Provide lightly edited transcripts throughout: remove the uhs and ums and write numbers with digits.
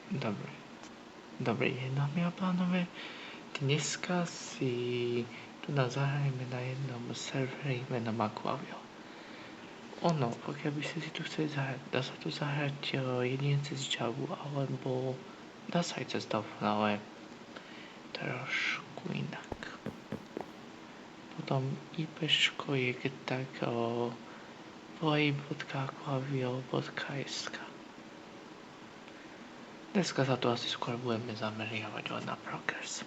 Dobre. Dobrý deň, dámy a pánové. Dneska si tu zahrajeme na jednom serveri menom Aquavio. Pokiaľ by ste si tu chceli zahrať, dá sa tu zahrať jedine cez Javu, alebo dá sa aj cez Dolphin, ale trošku inak. Potom IPčko je tak play.aquavio.sk. Dneska sa tu asi skôr budeme zameriavať len na progress.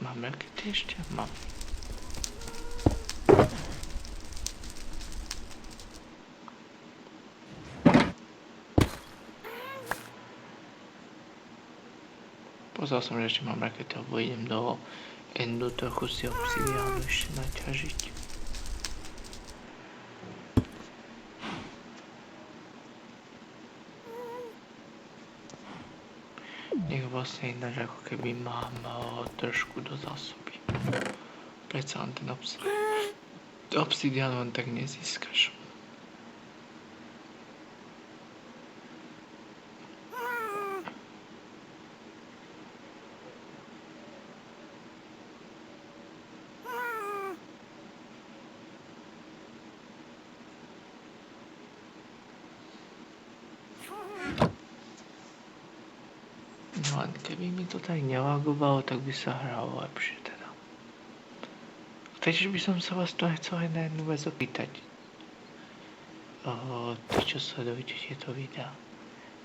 Mám merkety ešte? Mám. Pozrel som, že ešte mám rakety, alebo idem do endu trochu si obsidiánu ešte naťažiť. Nech vlastne ináč ako keby mám trošku do zásoby. Predsa len ten obsidián len tak nezískaš. No len keby mi to tak nelagovalo, tak by sa hralo lepšie teda. Takže by som sa vás tu chcel aj na jednu vec opýtať. Tí, čo sledujete tieto videá.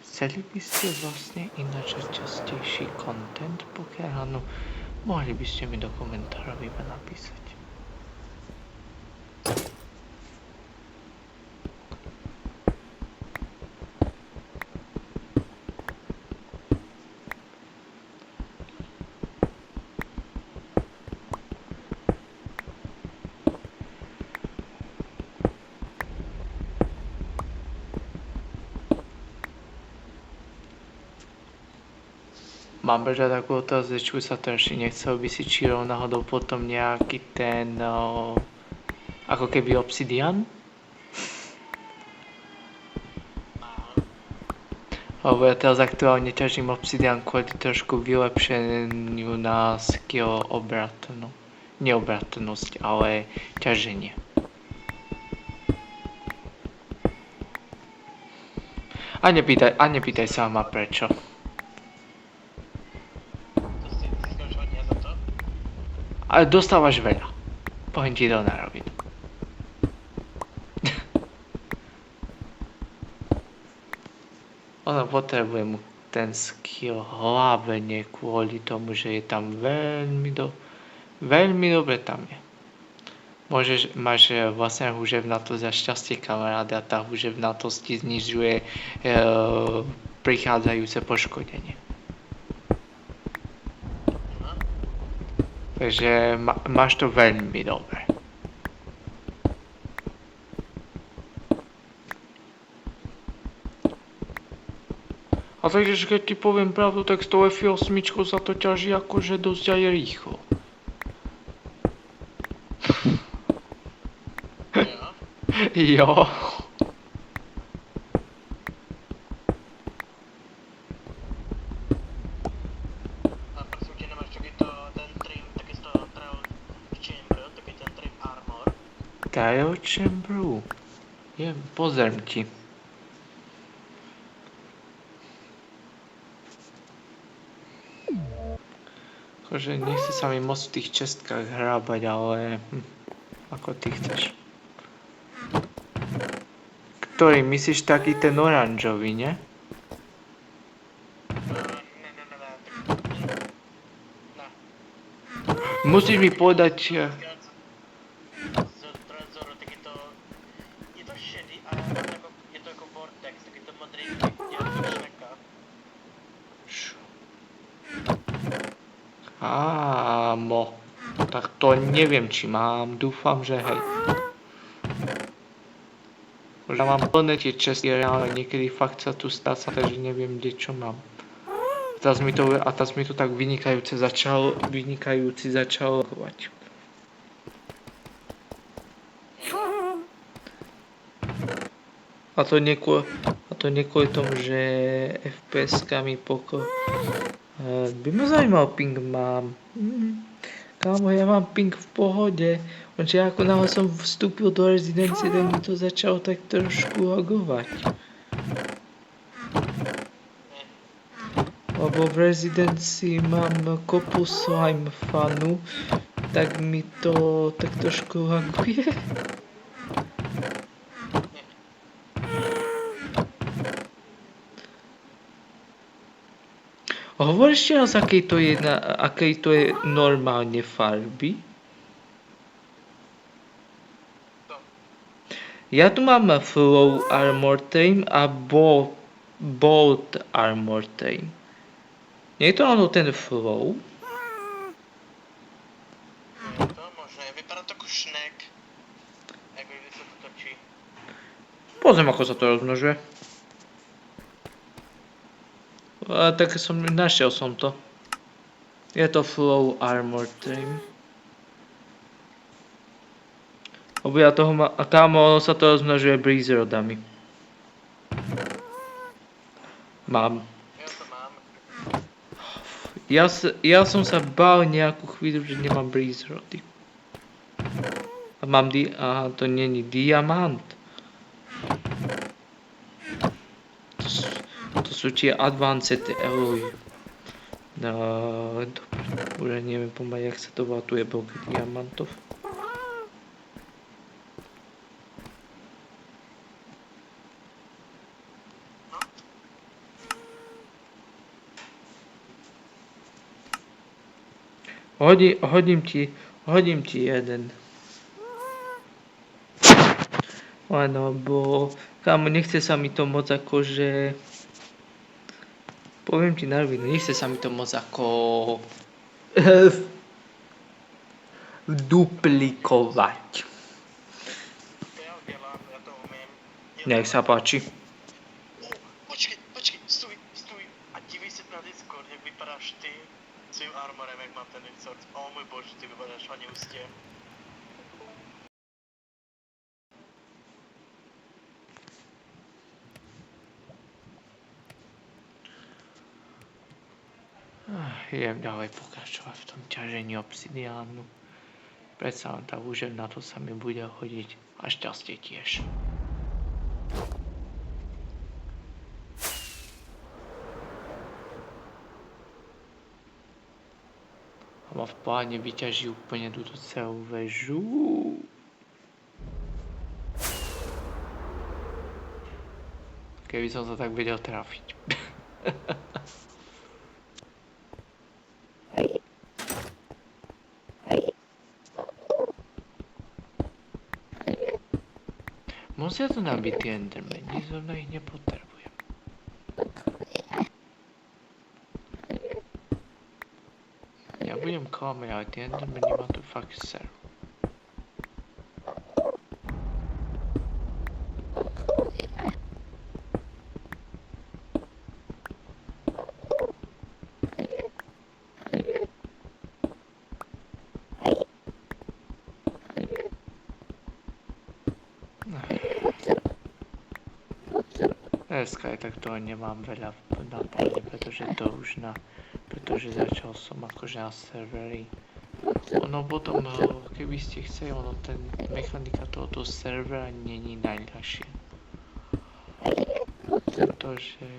Chceli by ste vlastne ináč častejší content, pokiaľ áno, mohli by ste mi do komentárov iba napísať. Mám bežať takú otázečku, sa to ešte nechcel by si čírov náhodou potom nejaký ten, ako keby obsidian? Lebo ja teraz aktuálne ťažím obsidian kvôli trošku vylepšeniu na skill obratnú. Neobratnosť, ale ťaženie. A nepýtaj sa ma prečo. Ale dostávaš veľa. Poviem ti to na rovinu. Ono potrebuje mu ten skill hlavne kvôli tomu, že je tam veľmi dobre tam je. Máš vlastne húževnatosť a šťastie kamaráde a tá húževnatosť ti znižuje prichádzajúce poškodenie. Takže máš to veľmi dobre. A takže keď ti poviem pravdu, tak s tou F8 sa to ťaží akože dosť aj rýchlo. Jo. Trial Chamberu. Pozriem ti. Akože nechce sa mi moc v tých čestkách hrábať, ale ako ty chceš. Ktorý, myslíš taký ten oranžový, ne? Musíš mi povedať... Ámo, tak to neviem, či mám, dúfam, že hej. Možno mám plné tie česty, reálne niekedy fakt sa tu stáca, takže neviem, kde čo mám. Teraz mi to tak vynikajúci začal logovať. A to nie kvôli tomu, že FPS-kami by ma zaujímal ping mám. Kámo, ja mám ping v pohode. Lenže ako náhle som vstúpil do rezidencie, tak mi to začalo tak trošku lagovať. Lebo v rezidencii mám kopu slime fanu, tak mi to tak trošku laguje. Hovor ešte raz, akej to je normálne farby. Ja tu mám Flow Armor Tame a Bolt Armor Tame. Nie je to ono ten Flow? To možné, vypadá to ako šnek. Jak by sa to točí. Pozriem, ako sa to rozmnožuje. Tak našiel som to. Je to Flow Armor Tame. Lebo ja toho mám, a kámo sa to rozmnožuje Breeze rodami. Mám. Ja to mám. Ja som sa bál nejakú chvíľu, že nemám Breeze rody. A mám aha, to není diamant. To sú tie advanced alloy. Dobre, už neviem pomaly, jak sa to volá, tu je blok diamantov. Hodím ti jeden. Áno, bo kámo, nechce sa mi to moc akože... Poviem ti na rovinu, nechce sa mi to moc ako... duplikovať. Ja to umiem. Nech sa páči. Počkej, stoj. A dívej se na Discord, jak vypadáš ty svým armorem, jak mám ten Discord. O můj bože, ty vypadáš fakt ústě. Idem ďalej pokračovať v tom ťažení obsidiánu. Predsa len tá úžev na to sa mi bude hodiť a šťastie tiež. A ma v pláne vyťaží úplne túto celú väžu. Keby som sa tak vedel trafiť. Musia tu nabiť tie endermeni, zrovna ich nepotrebujem. Ja budem klamať, ale tie endermeni ma tu fakt serú. Dneska aj tak toho nemám veľa na pláne, pretože začal som akože na serveri. Ono potom, keby ste chceli, ten mechanika tohoto servera není najľahšie. Pretože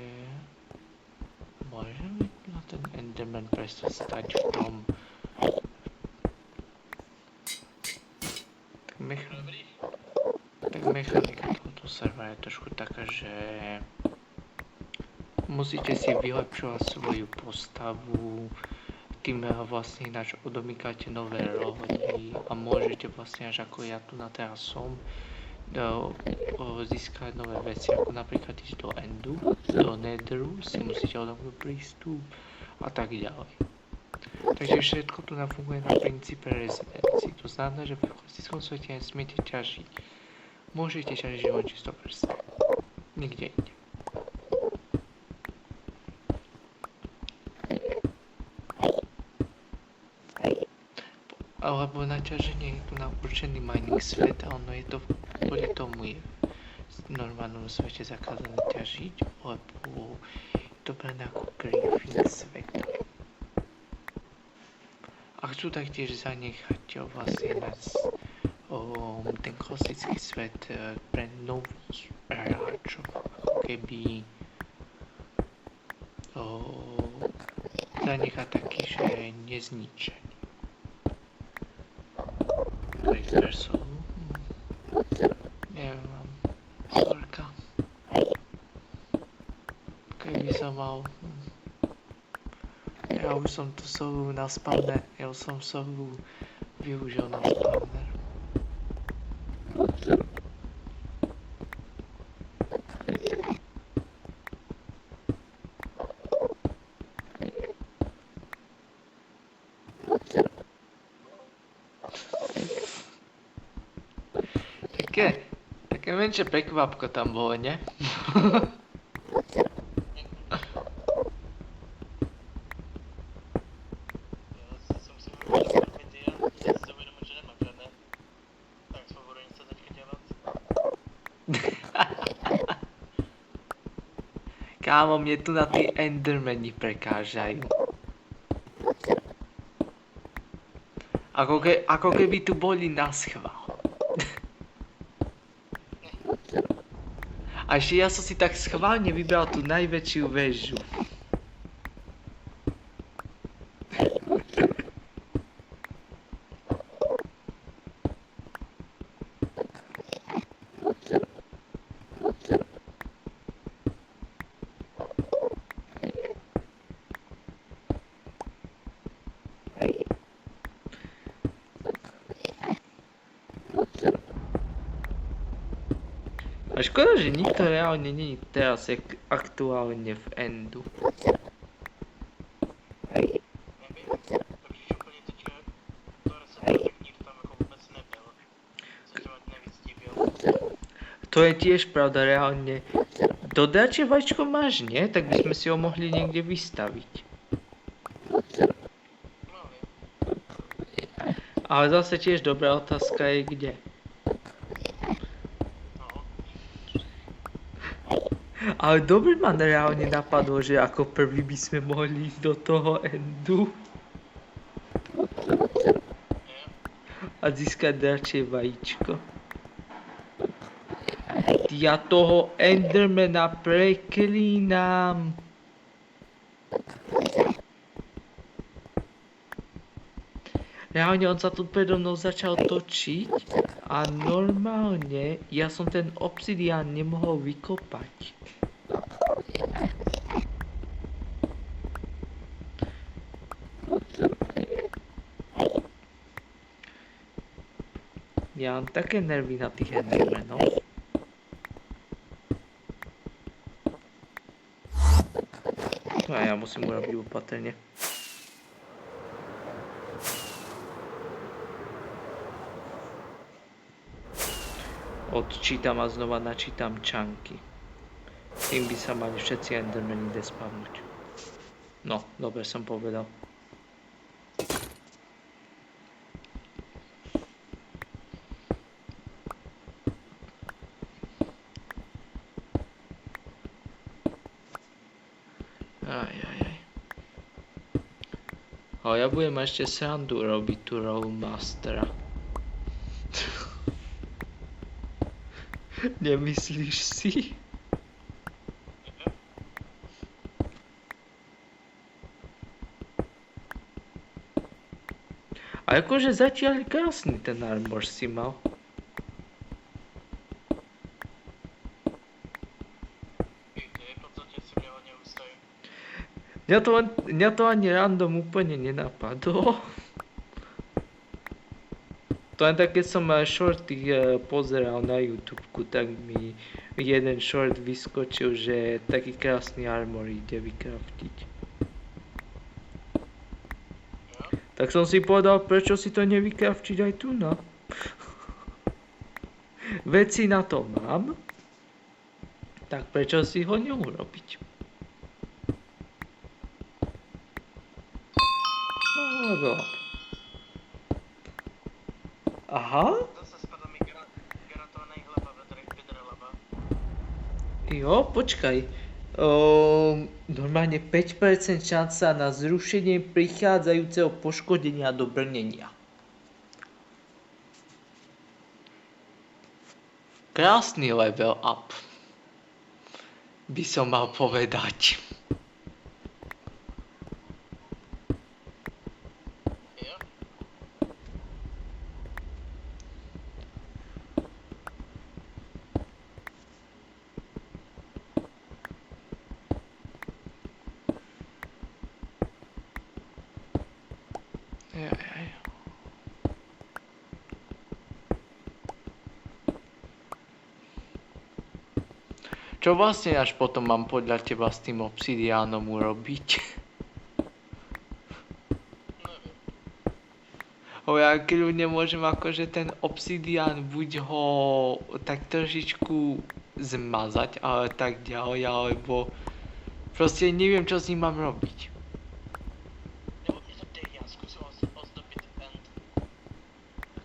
môžeme na ten enderman presto stať v tom. Tak mechanika tohoto servera je trošku taká, že musíte si vylepšovať svoju postavu, tým vlastne ináč odomýkate nové rohy a môžete vlastne až ako ja tu na teraz som získať nové veci, ako napríklad ísť do Endu, do Netheru si musíte odomknúť prístup a tak ďalej. Takže všetko tu nafunguje na princípe rezidencií. To znamená, že v klasickom svete nesmiete ťažiť Môžete ťažiť živočíšno prste. Nikde inde. Alebo na ťaženie je tu na určený mining svet a ono je to kvôli tomu je v normálnom svete zakázané ťažiť, lebo je to brané ako griefing svet. A chcú taktiež zanechať vlastne ten klasický svet pre nových hráčov, ako keby zanechať taký, že nezničený. Expresso. Neviem, mám sorka. Keby som mal... Ja už som tu sohu na spawner. Ja už som sohu využil na spawner. Také menšie prekvapko tam bolo, ne? Kámo, mne tu na tí endermeni prekážajú. Ako keby tu boli na schvál. A ešte ja som si tak schválne vybral tú najväčšiu väžu. A škoda, že nikto reálne není teraz aktuálne v endu. To je tiež pravda, reálne. Dodačie vačko máš, nie? Tak by sme si ho mohli niekde vystaviť. Ale zase tiež dobrá otázka je kde. Ale dobre ma reálne napadlo, že ako prvý by sme mohli ísť do toho endu. A získať dračie vajíčko. Ja toho endermana preklínam. Reálne on sa tu predo mnou začal točiť a normálne ja som ten obsidián nemohol vykopať. Ja mám také nervy na tých endermanoch. A ja musím urobiť opatrne. Odčítam a znova načítam čanky. Tým by sa mali všetci endermani despavnúť. No, dobre som povedal. Ale ja budem ešte srandu robiť tu Rollmastera. Nemyslíš si? A akože zatiaľ krásny ten armor si mal. Mňa to ani random úplne nenapadlo. To len tak, keď som shorty pozeral na YouTubeku, tak mi jeden short vyskočil, že taký krásny armor ide vykraftiť. Tak som si povedal, prečo si to nevykraftiť aj tu, no. Veci na to mám, tak prečo si ho neurobiť? No, aha, Zase spadla mi garantovaná hlava, vedra hlava. jo, počkaj. Normálne 5% šanca na zrušenie prichádzajúceho poškodenia do brnenia. Krásny level up, by som mal povedať. Jo? Jajaj. Čo vlastne až potom mám podľa teba s tým obsidiánom urobiť? Neviem. Ja kľudne môžem akože ten obsidián buď ho tak trošičku zmazať, ale tak ďalej, alebo proste neviem, čo s ním mám robiť. Nebo je to deja, skús ozdobiť end.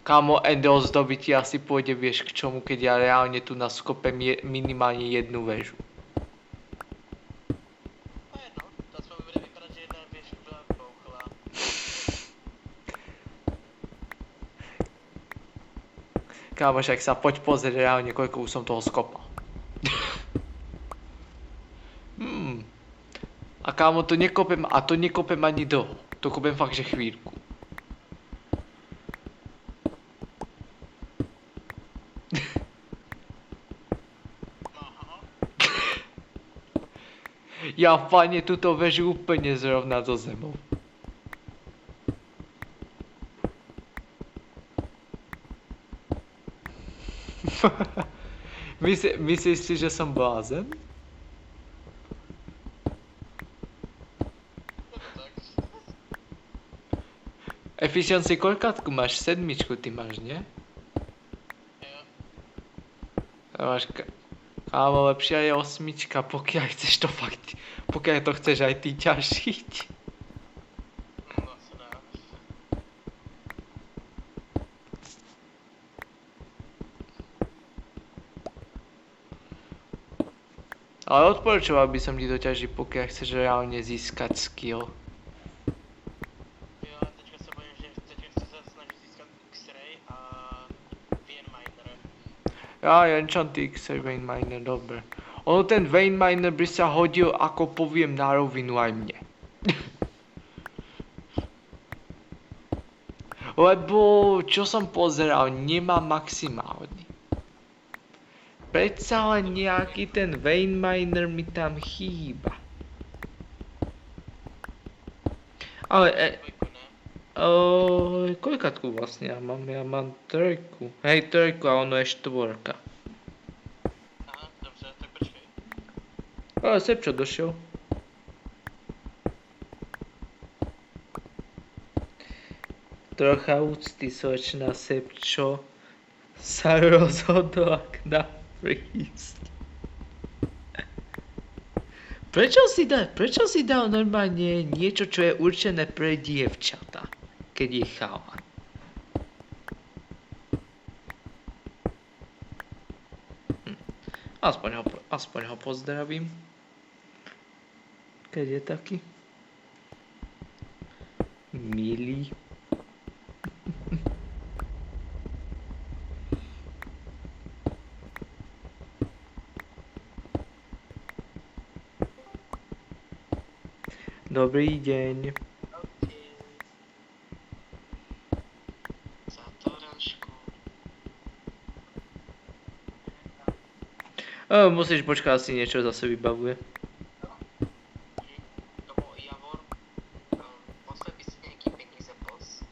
Kámo, end ozdobiť asi pôjde, vieš k čomu, keď ja reálne tu naskopem minimálne jednu väžu. A jedno, to aspoň bude vypadať, že jedna vieš, byla bouchlá. Kámo, však sa poď pozrieť reálne, koľko už som toho skopal. A kámo, to nekopem ani dlho. To kopem fakt, že chvíľku. Aha. Ja fajne túto väžu úplne zrovna so zemou. Myslíš si, že som blázen? Tak. Efficiency koľkátku máš? 7 ty máš, nie? Jo. Máš kámo, lepšia je 8, pokiaľ chceš to fakt, pokiaľ to chceš aj ty ťažiť. No sa dá. Ale odporúčoval by som ti to ťažiť, pokiaľ chceš reálne získať skill. Jo, a teďka se bojím, že teďka chci se snažit získat X-ray a Vein Miner. Ja, enchanty X-ray Vein Miner, dobre. Ono ten Vein Miner by sa hodil, ako poviem na rovinu aj mne. Lebo, čo som pozeral, nemá maximálny. Predsa len nejaký ten Vein Miner mi tam chýba. Ale, Dvojku ne. koľkátku vlastne ja mám? Ja mám 3. Hej, 3 a ono je 4. Aha, dobře, tak počkej. Ale Sepčo došiel. Trocha úcty, slečna Sepčo sa rozhodla k nám prísť. Prečo si dal normálne niečo, čo je určené pre dievčatá, keď je chalan? Aspoň ho pozdravím. Keď je taký milý. Dobrý deň. Okay. Za Torašku. Musíš počkať, asi niečo zase vybavuje. Nebo Javor, poslal by si nejaký peníze, boss.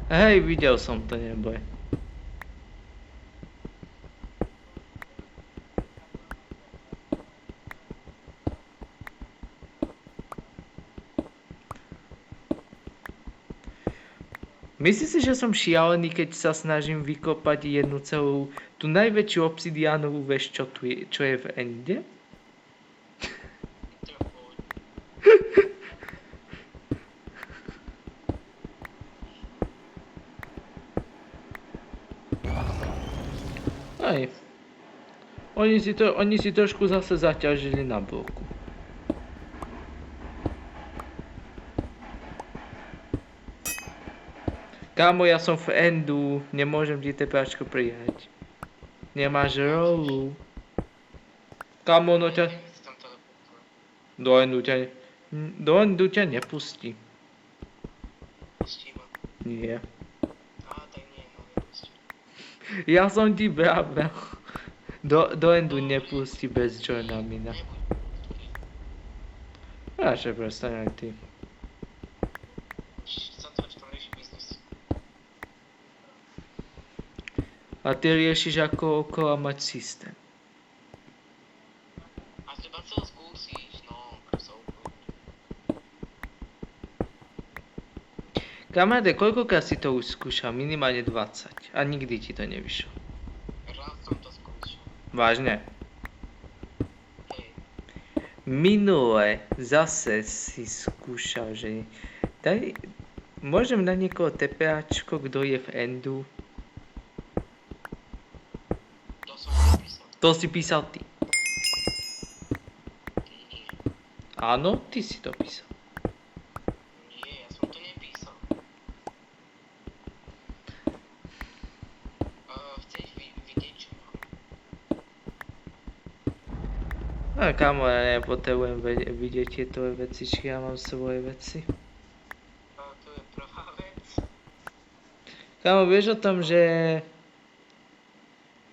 Hej, videl som to, neboj. Myslíš si, že som šialený, keď sa snažím vykopať jednu celú, tú najväčšiu obsidiánovú veš, čo je v ende? To je v pohode. Aj. Oni si trošku zase zaťažili na bloku. Kámo, ja som v endu, nemôžem ti tepáčko prijať. Nemáš rolu. Kámo, no ťa... Nechci tam teleportovať. Do endu ťa nepustí. Pustí ma. Nie. Tak nie, no nepustí. Ja som ti brável. Do endu nepustí bez joinamina. Nebuď. Že prestaň aj ty. Chcem to, že tam rieši biznis. A ty riešiš ako oklamať systém. A treba celé skúsiť, no, krasovku. Kamaráde, koľkokrát si to už skúšal? Minimálne 20. A nikdy ti to nevyšlo. Raz som to skúšal. Vážne? Hej. Minule zase si skúšal, že... Môžem na niekoho TPAčko, kto je v endu? To som napísal. To si písal ty. Nie. Áno, ty si to písal. Nie, ja som to nepísal. Chceš vidieť čo mám? Kámo, ja nepotrebujem vidieť tieto veci, či ja mám svoje veci. To je prvá vec. Kámo, vieš o tom, že...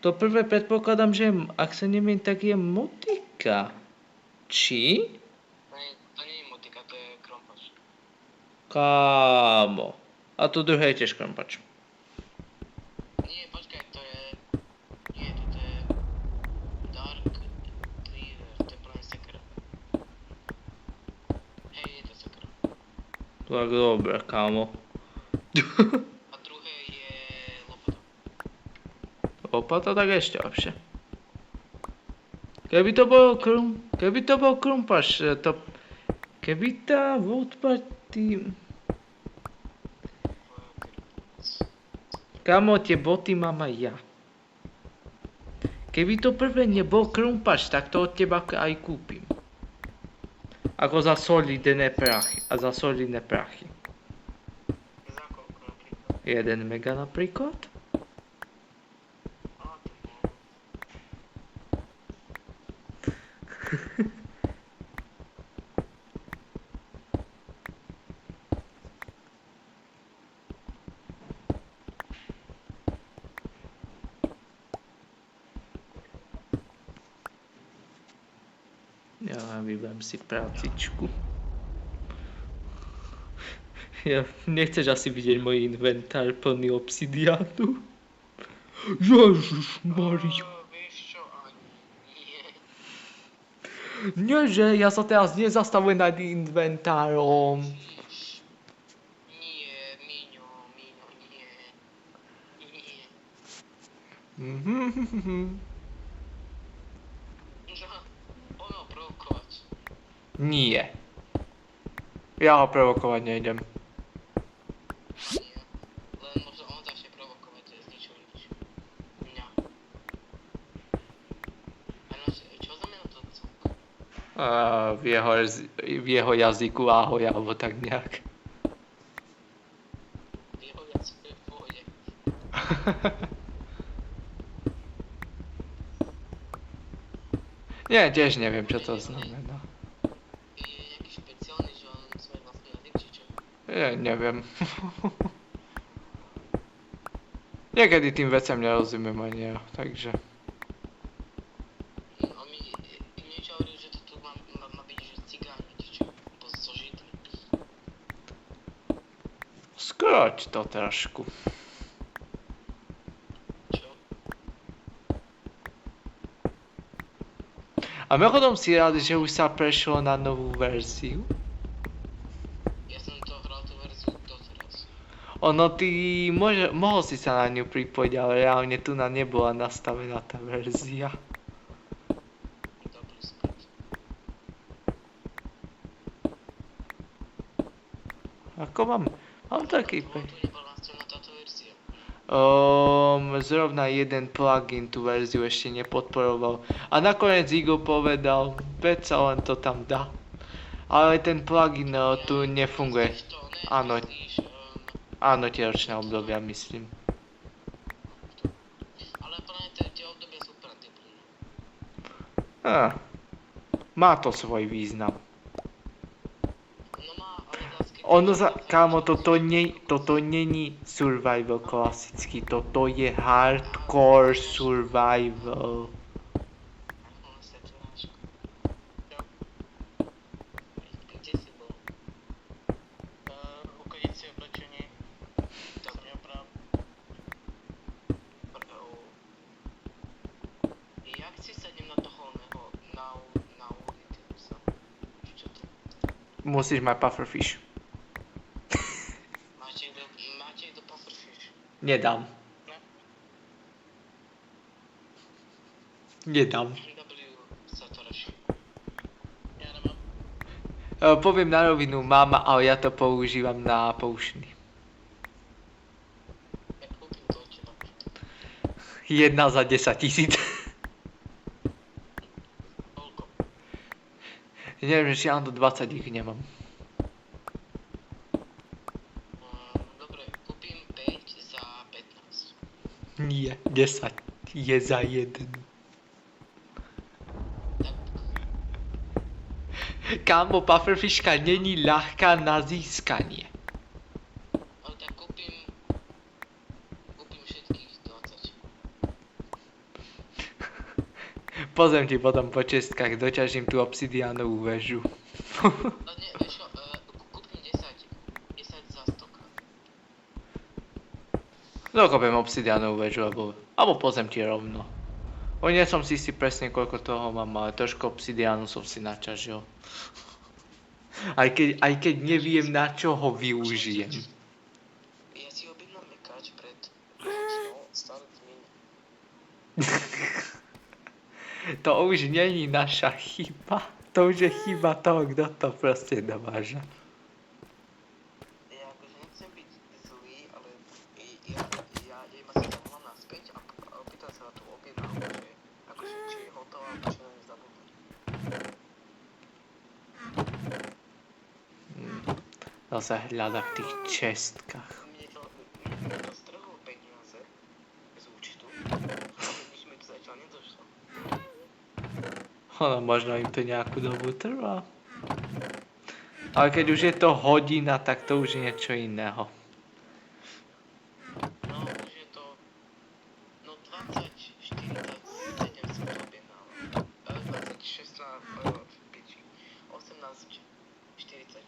To prvé predpokladám, že ak sa nemýlim, tak je motika. Či? To nie je motika, to je krompač. Kámo. A to druhé je tiež krompač. Nie, počkaj, to je... Nie, to je... Dark Cleaver, to je plne sekra. Hej, je to sekra. Tak dobre, kámo. A druhé je lopata. Lopata, tak ešte lepšie. Keby to bol krumpač, to... Keby tá Vault Party... Kámo, tie boty mám aj ja. Keby to prvé nebol krumpač, tak to od teba aj kúpim. Ako za solidné prachy. A za solidné prachy. Za koľko napríklad? 1 mega napríklad? To bolo. Ja vyberiem si prácičku. Ja, nechceš asi vidieť môj inventár plný obsidiánu? Ježišmaria. Vieš čo, ani nie. Nieže, ja sa teraz nezastavujem nad inventárom. Nie, Miňo, nie. Nie. Ono provokovať. Nie. Ja ho provokovať nejdem. Nie. Len možno on začne provokovať z ničoho nič. Mňa. A čo znamená to cok? V jeho jazyku ahoj, alebo tak nejak. Jeho jazyk je v pohode. Nie, tiež neviem, čo to znamená. Je nejaký špeciálny, že on svoj vlastný jazyk, či čo? Ja neviem. Niekedy tým veciam nerozumiem ani ja, takže... On mi niečo hovoril, že to tu má byť, že cigáni, či čo? So židmi. Skroť to trošku. Čo? A mimochodom si rád, že už sa prešlo na novú verziu? Ja som to hral tú verziu doteraz. Ono, ty mohol si sa na ňu pripojiť, ale reálne tu na nebola nastavená tá verzia. Dobrý spôsob. Ako mám taký Tu nebola nastavená táto verzia. Zrovna jeden plugin tú verziu ešte nepodporoval. A nakoniec Eagle povedal, veď sa len to tam dá. Ale ten plugin tu nefunguje. Áno, áno, tie ročné obdobia, myslím. Ale plne tie obdobia sú prantipné. Má to svoj význam. No má, ale zase... Ono kámo, toto není survival klasický, toto je hardcore survival. Kde si bol? Ukodiť si oblečenie. Tam neoprav. Jak si sedím na toho oného? Na Auditiusa? Čo to? Musíš mať pufferfish. Máte do pufferfish? Nedám. Ne? Nedám. W sa to reší. Ja nemám. Poviem na rovinu, mám, ale ja to používam na potiony. Ja kúpim to od teba. 1 za 10 000. Koľko? Neviem, že ja do 20 ich nemám. Dobre, kúpim 5 za 15. Nie, 10 je za 1. Tak, Kámo, pufferfishka není ľahká na získanie. ale tak kúpim všetkých 20. Pozriem ti potom po čestkách, doťažím tú obsidiánovú väžu. No nie, vieš čo, kúpim 10 za 100 krát. Dokopiem obsidiánovú väžu, alebo pozriem ti rovno. Nie som si istý presne, koľko toho mám, ale trošku obsidiánu som si načažil. Aj keď neviem, na čo ho využijem. Ja si objednám mekáč pred stále zmieni. To už není naša chyba. To už je chyba toho, kto to proste dováža. Ja akože nechcem byť zlý, ale ja iba sa zavolám naspäť a opýtam sa na tú objednávku, že akože či je hotová, alebo či na ňu zabudnúť. Zase hľada v tých čestkách. Mne to strhlo peniaze z účtu, ale nič mi to zatiaľ nedošlo. Ono možno im to nejakú dobu trvá. Ale keď už je to hodina, tak to už je niečo iného. No, už je to... No 20, 47 som to objednával. 26 v piči. 18, 47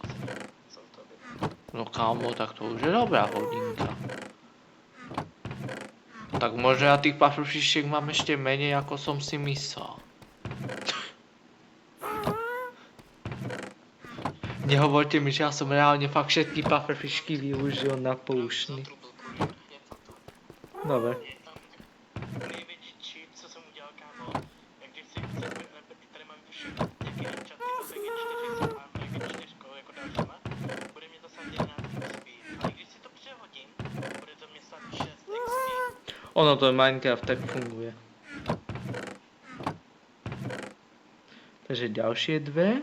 som to objednával. No kámo, tak to už je dobrá hodinka. Tak možno ja tých pufferfishiek mám ešte menej, ako som si myslel. Nehovorte mi, že ja som reálne fakt všetky pufferfishky využil na poušny. Dobre. Je tam největší cheat, co jsem udělal, kámo. Jak když si tady mám vyšší nějaký chat typu VG4 a VG4 jako dalšíma, bude mě to stát 11 XP. Ale když si to přehodím, bude to mě stát 6 XP. Ono to Minecraft tak funguje. Takže ďalšie dve.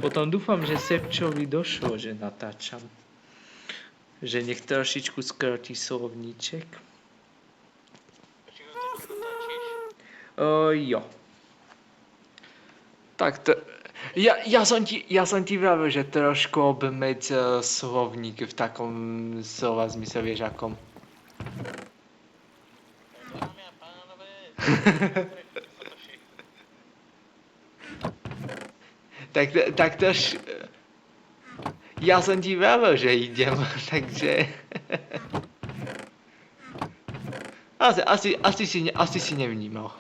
Potom dúfam, že Sepčovi došlo, že natáčam. Že nech trošičku skrotí slovníček. Počkej, to natáčíš? Jo. Tak to... Ja som ti vravil, že trošku obmeď slovník v takom slova zmysle, vieš akom. Dámy a pánové, Tak tož... Ja som ti vravil, že idem, takže... Asi si nevnímal.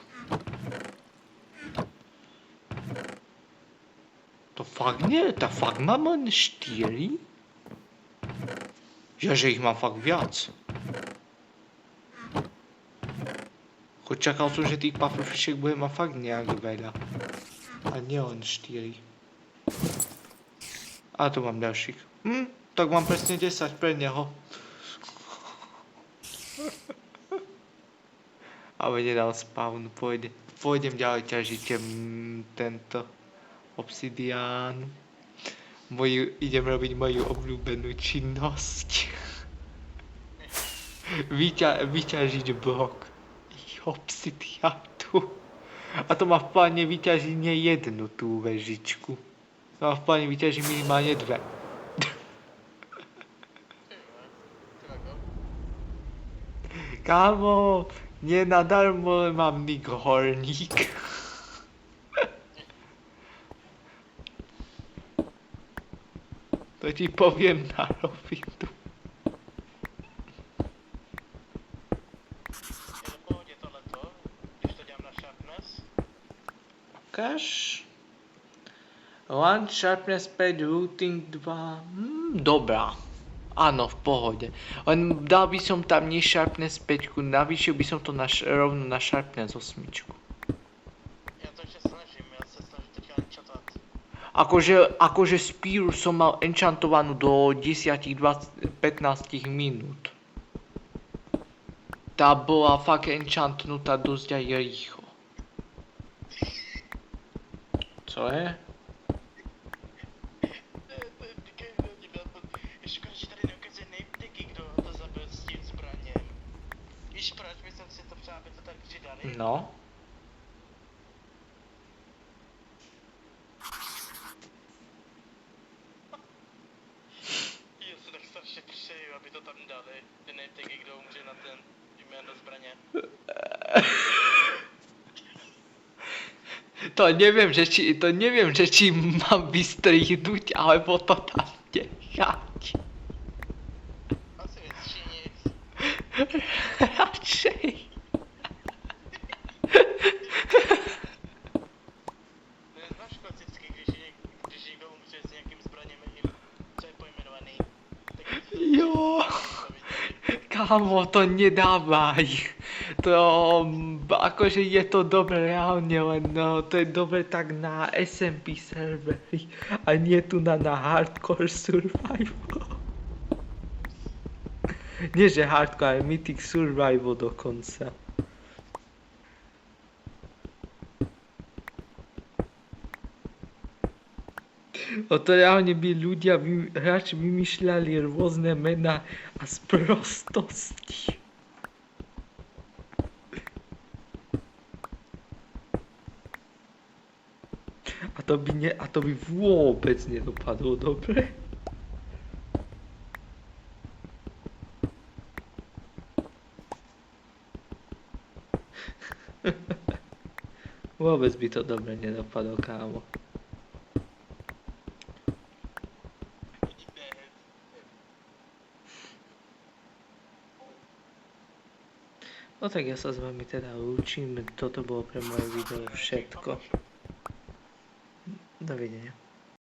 To fakt nie, to fakt mám len 4? Ja, že ich mám fakt viac. Choď čakal som, že tých pufferfishiek bude mať fakt nejak veľa. A nie len 4. A tu mám ďalších. Tak mám presne 10 pre neho. Ale nedal spawn, pôjdem ďalej ťažiť tento obsidián. Idem robiť moju obľúbenú činnosť. Vyťažiť blok obsidiátu. A to má v pláne vyťažiť nie jednu tú vežičku. To má v pláne vyťažiť minimálne 2. Kámo, nie nadarmo mám nick horník. To ti poviem na rovinu. Je v pohodě tohleto, když to dělám na sharpness. Ukáž. Lunch, sharpness 5, routing 2. Dobrá. Áno, v pohode. Len dal by som tam nie sharpness 5, navýšil by som to rovno na sharpness 8. Já to ještě snažím, já se snažím teďka enchantovat. Akože Spear som mal enchantovanú do 10-15 minút. Tá bola fakt enchantnutá dosť aj rýchlo. Co je? Ještě konečně tady neukazuje nejptiky, kdo to zabil s tím zbraněm. Víš proč? Myslím si to třeba, aby to tady přidali. No. Já se tak strašně přeju, aby to tam dali. Ty nejptiky, kdo umře na ten jméno zbraně. To neviem, že či mám vystrihnúť, alebo to tam nechať. Asi větší nic. Radšej. Neznáš klasicky, když někdo umře s nějakým zbraněm, co je pojmenovaný. Tak Jo. Kámo, to nedávaj. To akože je to dobre reálne, len no, to je dobre tak na SMP servery a nie tu na hardcore survival. Nie že hardcore, ale mythic survival dokonca. O to reálne by hráči vymýšľali rôzne mená a sprostosti. A to by vôbec nedopadlo dobre. Vôbec by to dobre nedopadlo, kámo. No tak ja sa s vami teda učím, toto bolo pre moje video všetko. Dovidenia.